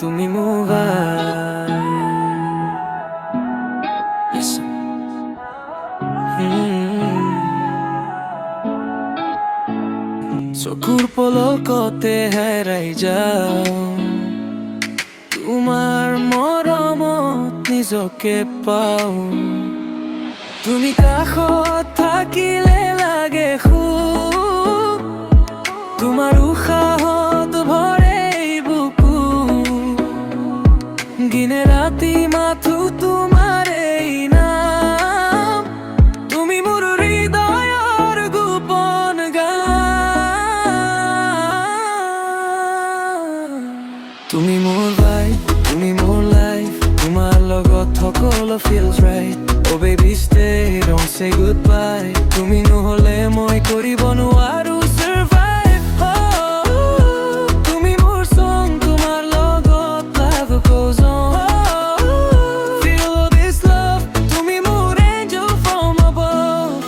তুমি মোবাইল চকুৰ পলকতে হেৰাই যাওঁ, তোমাৰ মৰমত নিজকে পাওঁ। তুমি কাষত থাকিলে লাগে সুখ, তোমাৰ উশাহত ভৰে বুকু। দিনে ৰাতি মাথো তোমাৰ এই নাম, তুমি মোৰ হৃদয়ৰ গোপন গান। তুমি মোৰ ভাইব, তুমি মোৰ লাইফ, তোমাৰ লগত সকলো feels right. Oh baby stay, don't say goodbye. তুমি নহ'লে মই কৰিব নোৱাৰো survive. তুমি মোৰ song, তোমাৰ লগত love goes on. Feel this love, তুমি মোৰ angel from above.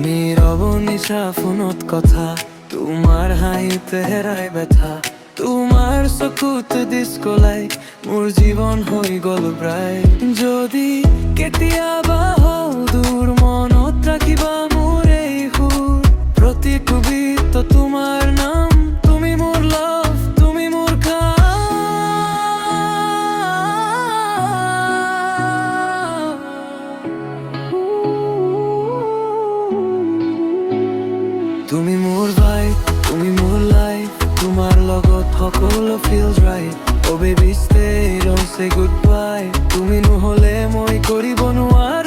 নীরব নিশা ফোনত কথা, তোমাৰ হাঁহিতে হেৰাই ব্যথা। তোমাৰ চকুত ডিস্কো লাইট, মোৰ জীৱন হৈ গ'ল প্ৰায়। যদি কেতিয়াবা হওঁ দূৰ, মনত ৰাখিবা মোৰ এই সুৰ। প্ৰতিটো গীত তোমাৰ নাম, তুমি মোৰ লাভ, তুমি মোৰ তুমি মোৰ ভাইব, তুমি মোৰ লাইফ, তোমাৰ লগত সকলো feels right. Oh baby stay, don't say goodbye. তুমি নহ'লে মই কৰিব নোৱাৰো